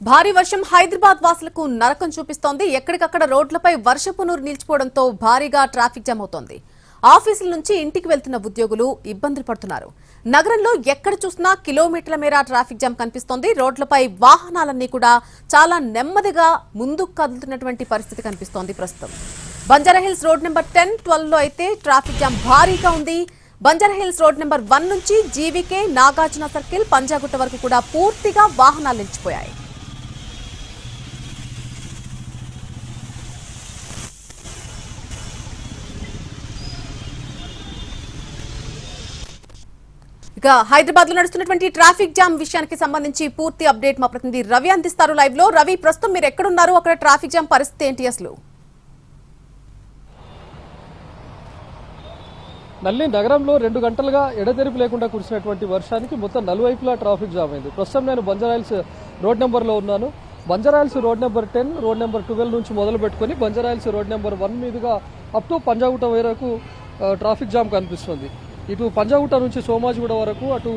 భారీ వర్షం హైదరాబాద్ వాసులకు నరకం చూపిస్తోంది. ఎక్కడికక్కడ రోడ్లపై వర్షపు నీరు నిలిచిపోవడంతో భారీగా ట్రాఫిక్ జామ్ అవుతోంది. ఆఫీసుల నుంచి ఇంటికి వెళ్తున్న ఉద్యోగులు ఇబ్బందులు పడుతున్నారు. నగరంలో ఎక్కడ చూసినా కిలోమీటర్ల మేర ట్రాఫిక్ జామ్ కనిపిస్తోంది. రోడ్లపై వాహనాలన్నీ కూడా చాలా నెమ్మదిగా ముందుకు కదులుతున్నటువంటి పరిస్థితి కనిపిస్తోంది. ప్రస్తుతం బంజారాహిల్స్ రోడ్ నెంబర్ 10, 12లో అయితే ట్రాఫిక్ జామ్ భారీగా ఉంది. బంజారాహిల్స్ రోడ్ నెంబర్ 1 నుంచి జీవీకే, నాగార్జున సర్కిల్, పంజాగుట్ట వరకు కూడా పూర్తిగా వాహనాలు నిలిచిపోయాయి. ఇక హైదరాబాద్ లో నడుస్తున్నటువంటి ట్రాఫిక్ జామ్ విషయానికి సంబంధించి పూర్తి అప్డేట్ మా ప్రతినిధి రవి అందిస్తారు లైవ్ లో. రవి, ప్రస్తుతం మీరు ఎక్కడున్నారు? అక్కడ ట్రాఫిక్ జామ్ పరిస్థితి ఏంటి అసలు? నల్లి నగరంలో 2 గంటలుగా ఎడతెరిపి లేకుండా కురిసినటువంటి వర్షానికి మొత్తం నలువైపులా ట్రాఫిక్ జామ్ అయింది. ప్రస్తుతం నేను బంజారాహిల్స్ రోడ్ నెంబర్లో ఉన్నాను. Banjara Hills road number 10, road number 12 నుంచి మొదలు పెట్టుకుని బంజారాహిల్స్ రోడ్ నెంబర్ 1 మీదుగా అప్ టు పంజాగుట్ట వరకు ట్రాఫిక్ జామ్ కనిపిస్తుంది. ఇటు పంజాగుట్ట నుంచి సోమాజిగూడ వరకు, అటు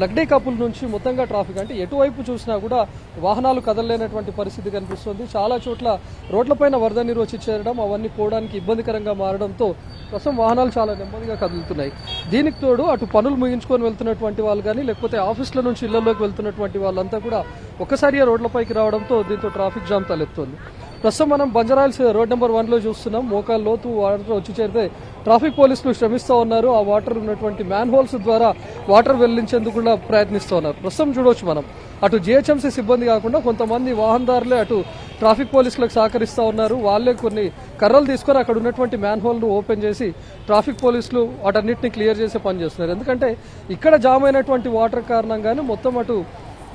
లగ్డీ కపుల్ నుంచి మొత్తంగా ట్రాఫిక్, అంటే ఎటువైపు చూసినా కూడా వాహనాలు కదలలేనటువంటి పరిస్థితి కనిపిస్తుంది. చాలా చోట్ల రోడ్లపైన వరద నీరు వచ్చి చేరడం, అవన్నీ పోవడానికి ఇబ్బందికరంగా మారడంతో ప్రస్తుతం వాహనాలు చాలా నెమ్మదిగా కదులుతున్నాయి. దీనికి తోడు అటు పనులు ముగించుకొని వెళ్తున్నటువంటి వాళ్ళు కానీ, లేకపోతే ఆఫీసుల నుంచి ఇళ్లలోకి వెళ్తున్నటువంటి వాళ్ళంతా కూడా ఒక్కసారిగా రోడ్లపైకి రావడంతో దీంతో ట్రాఫిక్ జామ్ తలెత్తుంది. ప్రస్తుతం మనం బంజారాహిల్స్ రోడ్ నెంబర్ 1లో చూస్తున్నాం. మోకాలు లోతు వాటర్ వచ్చి చేరితే ట్రాఫిక్ పోలీసులు శ్రమిస్తూ ఉన్నారు. ఆ వాటర్ ఉన్నటువంటి మ్యాన్ హోల్స్ ద్వారా వాటర్ వెళ్లించేందుకు కూడా ప్రయత్నిస్తూ ఉన్నారు. ప్రస్తుతం చూడవచ్చు మనం అటు జిహెచ్ఎంసీ సిబ్బంది కాకుండా కొంతమంది వాహనదారులే అటు ట్రాఫిక్ పోలీసులకు సహకరిస్తూ ఉన్నారు. వాళ్ళే కొన్ని కర్రలు తీసుకొని అక్కడ ఉన్నటువంటి మ్యాన్ హోల్ను ఓపెన్ చేసి ట్రాఫిక్ పోలీసులు వాటన్నిటిని క్లియర్ చేసే పని చేస్తున్నారు. ఎందుకంటే ఇక్కడ జామ్ అయినటువంటి వాటర్ కారణంగానే మొత్తం అటు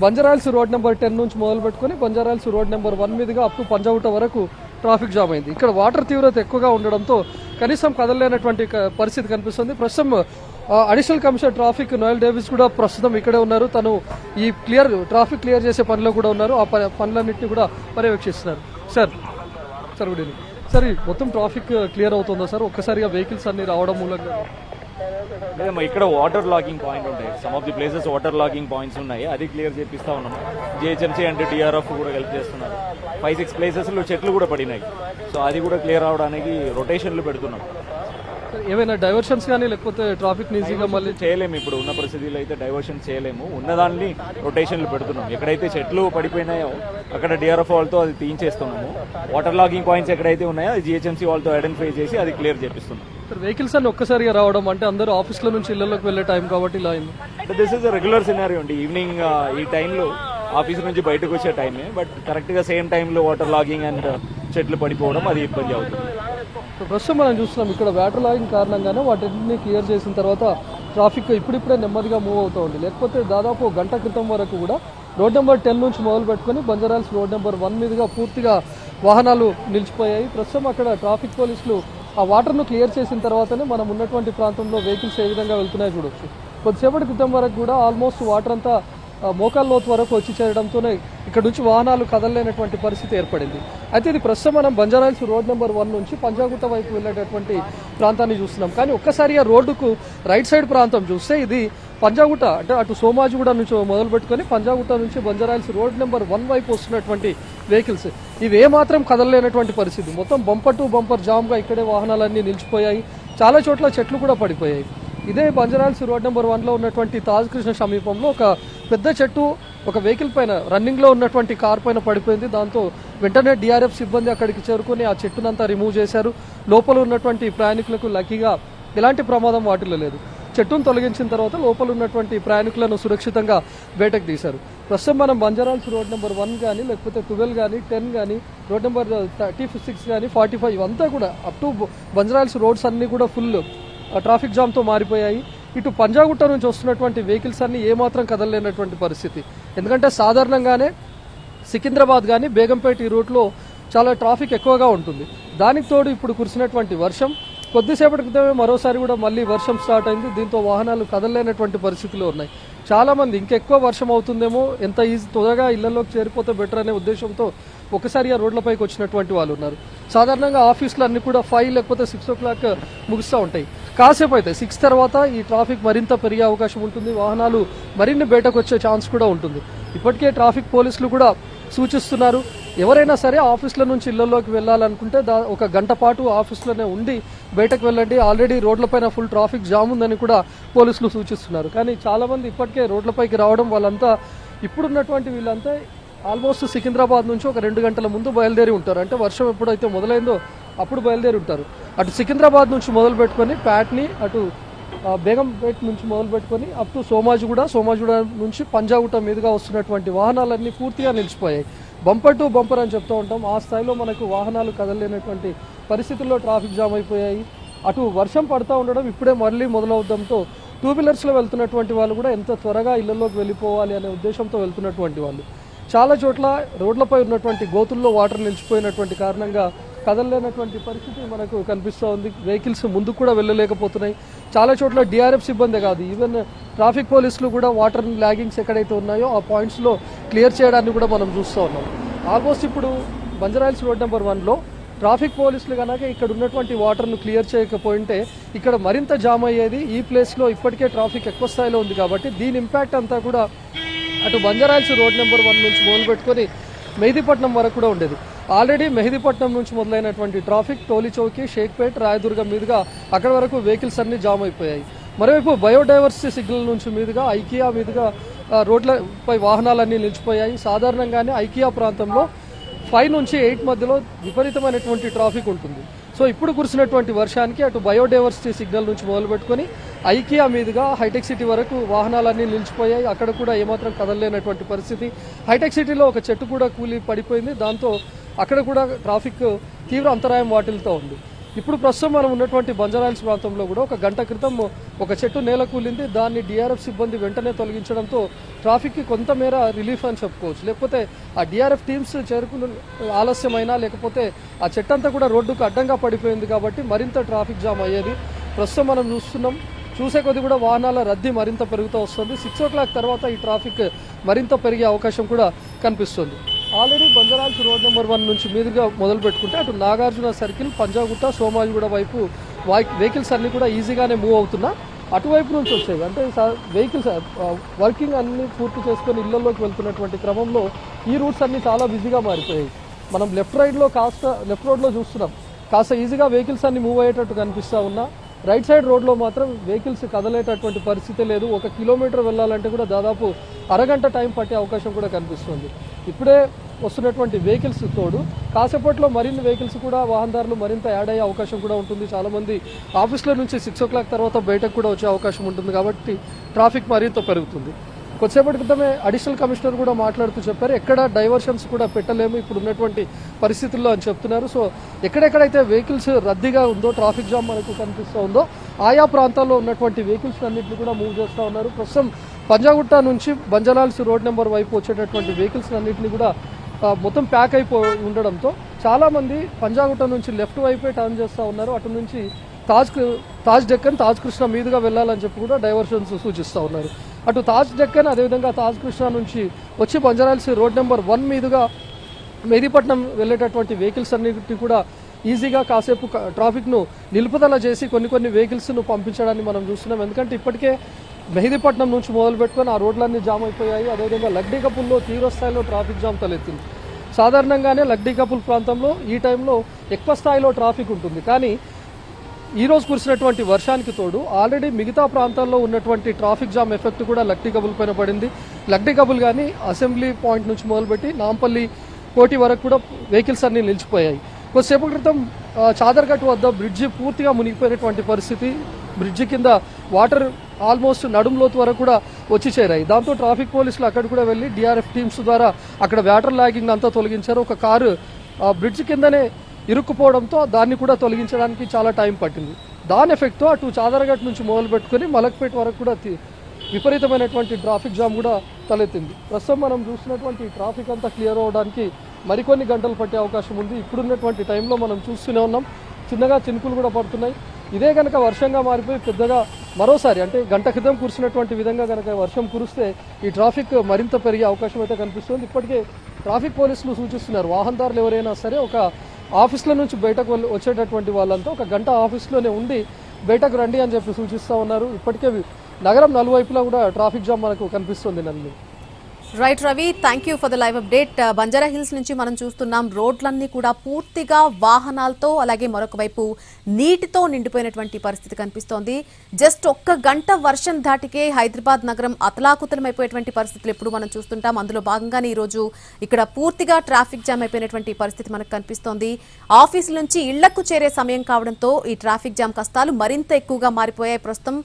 బంజారాహిల్స్ రోడ్ నెంబర్ 10 నుంచి మొదలు పెట్టుకుని బంజారాహిల్స్ రోడ్ నెంబర్ 1 మీదుగా అప్ టు పంజాగుట్ట వరకు ట్రాఫిక్ జామ్ అయింది. ఇక్కడ వాటర్ తీవ్రత ఎక్కువగా ఉండడంతో కనీసం కదలలేనటువంటి పరిస్థితి కనిపిస్తుంది. ప్రస్తుతం additional commissioner traffic Noel Davis కూడా ప్రస్తుతం ఇక్కడే ఉన్నారు. తను ఈ ట్రాఫిక్ క్లియర్ చేసే పనిలో కూడా ఉన్నారు. ఆ పనులన్నింటినీ కూడా పర్యవేక్షిస్తున్నారు. Sir good evening sir. మొత్తం ట్రాఫిక్ క్లియర్ అవుతుందా సార్? ఒక్కసారిగా వెహికల్స్ అన్ని రావడం మూలంగా లేదమ్మా, ఇక్కడ వాటర్ లాగింగ్ పాయింట్ ఉంటాయి. Some of the places water logging points ఉన్నాయి. అది క్లియర్ చేపిస్తా ఉన్నాము. జిహెచ్ఎంసీ అండ్ డిఆర్ఎఫ్ కూడా హెల్ప్ చేస్తున్నారు. 5-6 ప్లేసెస్లో చెట్లు కూడా పడినాయి. సో అది కూడా క్లియర్ అవడానికి రొటేషన్లు పెడుతున్నాం. ఏమైనా డైవర్షన్స్ కానీ లేకపోతే ట్రాఫిక్ ఈజీగా మళ్ళీ చేయలేము. ఇప్పుడు ఉన్న పరిస్థితుల్లో అయితే డైవర్షన్ చేయలేము. ఉన్నదాన్ని రొటేషన్లు పెడుతున్నాం. ఎక్కడైతే చెట్లు పడిపోయినాయో అక్కడ డిఆర్ఎఫ్ వాళ్ళతో అది తీయించేస్తున్నాము. వాటర్ లాగింగ్ పాయింట్స్ ఎక్కడైతే ఉన్నాయో అది జిహెచ్ఎంసీ వాళ్ళతో ఐడెంటిఫై చేసి అది క్లియర్ చేపిస్తున్నాం. వెహికల్స్ అన్ని ఒక్కసారిగా రావడం అంటే అందరూ ఆఫీసుల నుంచి ఇళ్లలోకి వెళ్లే టైం కాబట్టి ఇలా అయింది. దిస్ ఇస్ రెగ్యులర్ సినారియో అండి. ఈవినింగ్ ఈ టైంలో ఆఫీస్ నుంచి బయటకు వచ్చే టైమే, బట్ కరెక్ట్గా సేమ్ టైంలో వాటర్ లాగింగ్ అండ్ చెట్లు పడిపోవడం అది ఇబ్బంది అవుతుంది. ప్రస్తుతం మనం చూస్తున్నాం ఇక్కడ వాటర్ లాగింగ్ కారణంగానే వాటిని క్లియర్ చేసిన తర్వాత ట్రాఫిక్ ఇప్పుడిప్పుడే నెమ్మదిగా మూవ్ అవుతూ ఉంది. లేకపోతే దాదాపు గంట క్రితం వరకు కూడా రోడ్ నెంబర్ 10 నుంచి మొదలు పెట్టుకుని బంజారాహిల్స్ రోడ్ నెంబర్ 1 మీదుగా పూర్తిగా వాహనాలు నిలిచిపోయాయి. ప్రస్తుతం అక్కడ ట్రాఫిక్ పోలీసులు ఆ వాటర్ను క్లియర్ చేసిన తర్వాతనే మనం ఉన్నటువంటి ప్రాంతంలో వెహికల్స్ ఏ విధంగా వెళ్తున్నాయో చూడొచ్చు. కొద్దిసేపటి క్రితం వరకు కూడా ఆల్మోస్ట్ వాటర్ అంతా మోకాళ్ళ లోతు వరకు వచ్చి చేరడంతోనే ఇక్కడ నుంచి వాహనాలు కదలలేనటువంటి పరిస్థితి ఏర్పడింది. అయితే ఇది ప్రస్తుతం మనం బంజారాహిల్స్ రోడ్ నెంబర్ 1 నుంచి పంజాగుట్ట వైపు వెళ్ళేటటువంటి ప్రాంతాన్ని చూస్తున్నాం. కానీ ఒక్కసారిగా రోడ్డుకు రైట్ సైడ్ ప్రాంతం చూస్తే ఇది పంజాగుట్ట, అంటే అటు సోమాజిగూడ నుంచి మొదలు పెట్టుకొని పంజాగుట్ట నుంచి బంజారాహిల్స్ రోడ్ నెంబర్ 1 వైపు వస్తున్నటువంటి వెహికల్స్ ఇవి ఏమాత్రం కదలలేనటువంటి పరిస్థితి. మొత్తం బంపర్ టు బంపర్ జామ్గా ఇక్కడే వాహనాలన్నీ నిలిచిపోయాయి. చాలా చోట్ల చెట్లు కూడా పడిపోయాయి. ఇదే బంజారాహిల్స్ రోడ్ నెంబర్ 1లో ఉన్నటువంటి తాజ్ కృష్ణ సమీపంలో ఒక పెద్ద చెట్టు ఒక వెహికల్ పైన, రన్నింగ్లో ఉన్నటువంటి కార్ పైన పడిపోయింది. దాంతో వెంటనే డిఆర్ఎఫ్ సిబ్బంది అక్కడికి చేరుకొని ఆ చెట్టునంతా రిమూవ్ చేశారు. లోపల ఉన్నటువంటి ప్రయాణికులకు లక్కీగా ఎలాంటి ప్రమాదం వాటిల్లో లేదు. చెట్టును తొలగించిన తర్వాత లోపల ఉన్నటువంటి ప్రయాణికులను సురక్షితంగా బయటకు తీశారు. ప్రస్తుతం మనం బంజారాహిల్స్ రోడ్ నెంబర్ 1 కానీ, లేకపోతే 12 కానీ, 10 కానీ, రోడ్ నెంబర్ 36 కానీ, 45 ఇవంతా కూడా అప్ టు బంజారాహిల్స్ రోడ్స్ అన్నీ కూడా ఫుల్ ట్రాఫిక్ జామ్తో మారిపోయాయి. ఇటు పంజాగుట్ట నుంచి వస్తున్నటువంటి వెహికల్స్ అన్ని ఏమాత్రం కదలలేనటువంటి పరిస్థితి. ఎందుకంటే సాధారణంగానే సికింద్రాబాద్ కానీ బేగంపేట ఈ రూట్లో చాలా ట్రాఫిక్ ఎక్కువగా ఉంటుంది. దానికి తోడు ఇప్పుడు కురిసినటువంటి వర్షం, కొద్దిసేపటి క్రితమే మరోసారి కూడా మళ్ళీ వర్షం స్టార్ట్ అయింది. దీంతో వాహనాలు కదలలేనటువంటి పరిస్థితులు ఉన్నాయి. చాలామంది ఇంకెక్కువ వర్షం అవుతుందేమో, ఎంత త్వరగా ఇళ్లలోకి చేరిపోతే బెటర్ అనే ఉద్దేశంతో ఒకసారి ఆ రోడ్లపైకి వచ్చినటువంటి వాళ్ళు ఉన్నారు. సాధారణంగా ఆఫీసులు అన్ని కూడా 5 లేకపోతే 6 o'clock ముగుస్తూ ఉంటాయి. కాసేపు అయితే 6 తర్వాత ఈ ట్రాఫిక్ మరింత పెరిగే అవకాశం ఉంటుంది. వాహనాలు మరిన్ని బయటకు వచ్చే ఛాన్స్ కూడా ఉంటుంది. ఇప్పటికే ట్రాఫిక్ పోలీసులు కూడా సూచిస్తున్నారు. ఎవరైనా సరే ఆఫీసుల నుంచి ఇళ్లలోకి వెళ్ళాలనుకుంటే ఒక గంట పాటు ఆఫీస్లోనే ఉండి బయటకు వెళ్ళండి, ఆల్రెడీ రోడ్లపైన ఫుల్ ట్రాఫిక్ జామ్ ఉందని కూడా పోలీసులు సూచిస్తున్నారు. కానీ చాలామంది ఇప్పటికే రోడ్లపైకి రావడం, వాళ్ళంతా ఇప్పుడున్నటువంటి వీళ్ళంతా ఆల్మోస్ట్ సికింద్రాబాద్ నుంచి ఒక 2 గంటల ముందు బయలుదేరి ఉంటారు. అంటే వర్షం ఎప్పుడైతే మొదలైందో అప్పుడు బయలుదేరి ఉంటారు. అటు సికింద్రాబాద్ నుంచి మొదలు పెట్టుకొని ప్యాట్ని, అటు బేగంపేట్ నుంచి మొదలు పెట్టుకొని అప్ టు సోమాజిగూడ నుంచి పంజాగుట్ట మీదుగా వస్తున్నటువంటి వాహనాలన్నీ పూర్తిగా నిలిచిపోయాయి. బంపర్ టు బంపర్ అని చెప్తూ ఉంటాం. ఆ స్థాయిలో మనకు వాహనాలు కదలలేనటువంటి పరిస్థితుల్లో ట్రాఫిక్ జామ్ అయిపోయాయి. అటు వర్షం పడుతూ ఉండడం ఇప్పుడే మళ్ళీ మొదలవడంతో 2 వీలర్స్లో వెళ్తున్నటువంటి వాళ్ళు కూడా ఎంత త్వరగా ఇళ్లలోకి వెళ్ళిపోవాలి అనే ఉద్దేశంతో వెళ్తున్నటువంటి వాళ్ళు. చాలా చోట్ల రోడ్లపై ఉన్నటువంటి గోతుల్లో వాటర్ నిలిచిపోయినటువంటి కారణంగా కదలలేనటువంటి పరిస్థితి మనకు కనిపిస్తూ ఉంది. వెహికల్స్ ముందుకు కూడా వెళ్ళలేకపోతున్నాయి. చాలా చోట్ల డిఆర్ఎఫ్ సిబ్బంది కాదు, ఈవెన్ ట్రాఫిక్ పోలీసులు కూడా వాటర్ ల్యాగింగ్స్ ఎక్కడైతే ఉన్నాయో ఆ పాయింట్స్లో క్లియర్ చేయడాన్ని కూడా మనం చూస్తూ ఉన్నాం. ఆల్మోస్ట్ ఇప్పుడు బంజారాహిల్స్ రోడ్ నెంబర్ 1లో ట్రాఫిక్ పోలీసులు కనుక ఇక్కడ ఉన్నటువంటి వాటర్ను క్లియర్ చేయకపోయింటే ఇక్కడ మరింత జామ్ అయ్యేది. ఈ ప్లేస్లో ఇప్పటికే ట్రాఫిక్ ఎక్కువ స్థాయిలో ఉంది కాబట్టి దీని ఇంపాక్ట్ అంతా కూడా అటు బంజారాహిల్స్ రోడ్ నెంబర్ 1 నుంచి మొదలు పెట్టుకొని మెహదీపట్నం వరకు కూడా ఉండేది. ఆల్రెడీ మెహదీపట్నం నుంచి మొదలైనటువంటి ట్రాఫిక్ టోలీచౌకి, షేక్పేట్, రాయదుర్గం మీదుగా అక్కడ వరకు వెహికల్స్ అన్నీ జామ్ అయిపోయాయి. మరోవైపు బయోడైవర్సిటీ సిగ్నల్ నుంచి మీదుగా ఐకియా మీదుగా రోడ్లపై వాహనాలన్నీ నిలిచిపోయాయి. సాధారణంగానే ఐకియా ప్రాంతంలో 5 నుంచి 8 మధ్యలో విపరీతమైనటువంటి ట్రాఫిక్ ఉంటుంది. సో ఇప్పుడు కురిసినటువంటి వర్షానికి అటు బయోడైవర్సిటీ సిగ్నల్ నుంచి మొదలు పెట్టుకొని ఐకియా మీదుగా హైటెక్ సిటీ వరకు వాహనాలన్నీ నిలిచిపోయాయి. అక్కడ కూడా ఏమాత్రం కదలలేనటువంటి పరిస్థితి. హైటెక్ సిటీలో ఒక చెట్టు కూడా కూలి పడిపోయింది. దాంతో అక్కడ కూడా ట్రాఫిక్ తీవ్ర అంతరాయం వాటిల్తూ ఉంది. ఇప్పుడు ప్రస్తుతం మనం ఉన్నటువంటి బంజారాహిల్స్ ప్రాంతంలో కూడా ఒక గంట క్రితం ఒక చెట్టు నేల కూలింది. దాన్ని డిఆర్ఎఫ్ సిబ్బంది వెంటనే తొలగించడంతో ట్రాఫిక్కి కొంతమేర రిలీఫ్ అని చెప్పుకోవచ్చు. లేకపోతే ఆ డిఆర్ఎఫ్ టీమ్స్ చేరుకున్న ఆలస్యమైనా లేకపోతే ఆ చెట్టంతా కూడా రోడ్డుకు అడ్డంగా పడిపోయింది కాబట్టి మరింత ట్రాఫిక్ జామ్ అయ్యేది. ప్రస్తుతం మనం చూసే కొద్ది కూడా వాహనాల రద్దీ మరింత పెరుగుతూ వస్తుంది. 6 o'clock తర్వాత ఈ ట్రాఫిక్ మరింత పెరిగే అవకాశం కూడా కనిపిస్తుంది. ఆల్రెడీ బంజారాహిల్స్ రోడ్ నెంబర్ 1 నుంచి మీదుగా మొదలు పెట్టుకుంటే అటు నాగార్జున సర్కిల్, పంజాగుట్ట, సోమాజిగూడ వైపు వెహికల్స్ అన్నీ కూడా ఈజీగానే మూవ్ అవుతున్నా అటువైపు నుంచి వచ్చేవి. అంటే వెహికల్స్ వర్కింగ్ అన్ని పూర్తి చేసుకొని ఇళ్లలోకి వెళ్తున్నటువంటి క్రమంలో ఈ రూట్స్ అన్నీ చాలా బిజీగా మారిపోయాయి. మనం లెఫ్ట్ రోడ్లో చూస్తున్నాం, కాస్త ఈజీగా వెహికల్స్ అన్ని మూవ్ అయ్యేటట్టు కనిపిస్తూ ఉన్నా రైట్ సైడ్ రోడ్లో మాత్రం వెహికల్స్ కదలేటటువంటి పరిస్థితి లేదు. 1 కిలోమీటర్ వెళ్ళాలంటే కూడా దాదాపు అరగంట టైం పట్టే అవకాశం కూడా కనిపిస్తుంది. ఇప్పుడే వస్తున్నటువంటి వెహికల్స్ తోడు కాసేపట్లో మరిన్ని వెహికల్స్ కూడా వాహనదారులు మరింత యాడ్ అయ్యే అవకాశం కూడా ఉంటుంది. చాలామంది ఆఫీసుల నుంచి 6 o'clock తర్వాత బయటకు కూడా వచ్చే అవకాశం ఉంటుంది కాబట్టి ట్రాఫిక్ మరింత పెరుగుతుంది. కొద్దిసేపటి క్రితమే అడిషనల్ కమిషనర్ కూడా మాట్లాడుతూ చెప్పారు, ఎక్కడ డైవర్షన్స్ కూడా పెట్టలేము ఇప్పుడు ఉన్నటువంటి పరిస్థితుల్లో అని చెప్తున్నారు. సో ఎక్కడెక్కడైతే వెహికల్స్ రద్దీగా ఉందో, ట్రాఫిక్ జామ్ మనకు కనిపిస్తూ ఉందో ఆయా ప్రాంతాల్లో ఉన్నటువంటి వెహికల్స్ అన్నింటినీ కూడా మూవ్ చేస్తూ ఉన్నారు. ప్రస్తుతం పంజాగుట్ట నుంచి బంజారాహిల్స్ రోడ్ నెంబర్ వైపు వచ్చేటటువంటి వెహికల్స్ అన్నింటినీ కూడా మొత్తం ప్యాక్ అయిపోయి ఉండడంతో చాలామంది పంజాగుట్ట నుంచి లెఫ్ట్ వైపే టర్న్ చేస్తూ ఉన్నారు. అటు నుంచి తాజ్ డెక్కన్, తాజ్ కృష్ణ మీదుగా వెళ్ళాలని చెప్పి కూడా డైవర్షన్స్ సూచిస్తూ ఉన్నారు. అటు తాజ్ డెక్కన్, అదేవిధంగా తాజ్ కృష్ణ నుంచి వచ్చి బంజారాహిల్స్ రోడ్ నెంబర్ 1 మీదుగా మెహదీపట్నం వెళ్ళేటటువంటి వెహికల్స్ అన్నిటి కూడా ఈజీగా కాసేపు ట్రాఫిక్ను నిలుపుదల చేసి కొన్ని వెహికల్స్ను పంపించడాన్ని మనం చూస్తున్నాం. ఎందుకంటే ఇప్పటికే మెహదీపట్నం నుంచి మొదలు పెట్టుకొని ఆ రోడ్లన్నీ జామ్ అయిపోయాయి. అదేవిధంగా లగ్డీకపుల్లో తీవ్రస్థాయిలో ట్రాఫిక్ జామ్ తలెత్తింది. సాధారణంగానే లగ్డీకపుల్ ప్రాంతంలో ఈ టైంలో ఎక్కువ స్థాయిలో ట్రాఫిక్ ఉంటుంది. కానీ ఈరోజు కురిసినటువంటి వర్షానికి తోడు ఆల్రెడీ మిగతా ప్రాంతాల్లో ఉన్నటువంటి ట్రాఫిక్ జామ్ ఎఫెక్ట్ కూడా లగ్డీకపుల్ పైన పడింది. లగ్డీకపుల్ కానీ అసెంబ్లీ పాయింట్ నుంచి మొదలుపెట్టి నాంపల్లి కోటి వరకు కూడా వెహికల్స్ అన్నీ నిలిచిపోయాయి. కొద్దిసేపటి క్రితం చాదర్ఘట్ వద్ద బ్రిడ్జి పూర్తిగా మునిగిపోయినటువంటి పరిస్థితి. బ్రిడ్జి కింద వాటర్ ఆల్మోస్ట్ నడుంలోతు వరకు కూడా వచ్చి చేరాయి. దాంతో ట్రాఫిక్ పోలీసులు అక్కడ కూడా వెళ్ళి డిఆర్ఎఫ్ టీమ్స్ ద్వారా అక్కడ వాటర్ ల్యాగింగ్ అంతా తొలగించారు. ఒక కారు బ్రిడ్జి కిందనే ఇరుక్కుపోవడంతో దాన్ని కూడా తొలగించడానికి చాలా టైం పట్టింది. దాని ఎఫెక్ట్తో అటు చాదర్ఘట్ నుంచి మొదలు పెట్టుకొని మలక్పేట్ వరకు కూడా విపరీతమైనటువంటి ట్రాఫిక్ జామ్ కూడా తలెత్తింది. ప్రస్తుతం మనం చూసినటువంటి ట్రాఫిక్ అంతా క్లియర్ అవ్వడానికి మరికొన్ని గంటలు పట్టే అవకాశం ఉంది. ఇప్పుడున్నటువంటి టైంలో మనం చూస్తూనే ఉన్నాం, చిన్నగా చినుకులు కూడా పడుతున్నాయి. ఇదే కనుక వర్షంగా మారిపోయి పెద్దగా మరోసారి అంటే గంట క్రితం కురిసినటువంటి విధంగా కనుక వర్షం కురిస్తే ఈ ట్రాఫిక్ మరింత పెరిగే అవకాశం అయితే కనిపిస్తుంది. ఇప్పటికే ట్రాఫిక్ పోలీసులు సూచిస్తున్నారు, వాహనదారులు ఎవరైనా సరే ఒక ఆఫీసుల నుంచి బయటకు వచ్చేటటువంటి వాళ్ళంతా ఒక గంట ఆఫీస్లోనే ఉండి బయటకు రండి అని చెప్పి సూచిస్తూ ఉన్నారు. ఇప్పటికే నగరం నలువైపులా కూడా ట్రాఫిక్ జామ్ మనకు కనిపిస్తుంది. Right Ravi, thank you for the live update. Banjara hills నుంచి మనం చూస్తున్నాం రోడ్లన్నీ కూడా పూర్తిగా వాహనాలతో అలాగే మరొక వైపు నీటితో నిండిపోయినటువంటి పరిస్థితి కనిపిస్తోంది. జస్ట్ ఒక్క గంట వర్షం దాటికే హైదరాబాద్ నగరం అతలాకుతలమైపోయేటువంటి పరిస్థితులు ఎప్పుడు మనం చూస్తుంటాం. అందులో భాగంగానే ఈరోజు ఇక్కడ పూర్తిగా ట్రాఫిక్ జామ్ అయిపోయినటువంటి పరిస్థితి మనకు కనిపిస్తోంది. ఆఫీసుల నుంచి ఇళ్లకు చేరే సమయం కావడంతో ఈ ట్రాఫిక్ జామ్ కష్టాలు మరింత ఎక్కువగా మారిపోయాయి. ప్రస్తుతం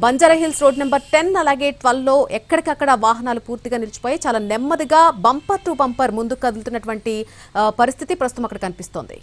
బంజారా హిల్స్ రోడ్ నెంబర్ 10 అలాగే 12లో ఎక్కడికక్కడ వాహనాలు పూర్తిగా నిలిచిపోయి చాలా నెమ్మదిగా బంపర్ టు బంపర్ ముందుకు కదులుతున్నటువంటి పరిస్థితి ప్రస్తుతం అక్కడ కనిపిస్తోంది.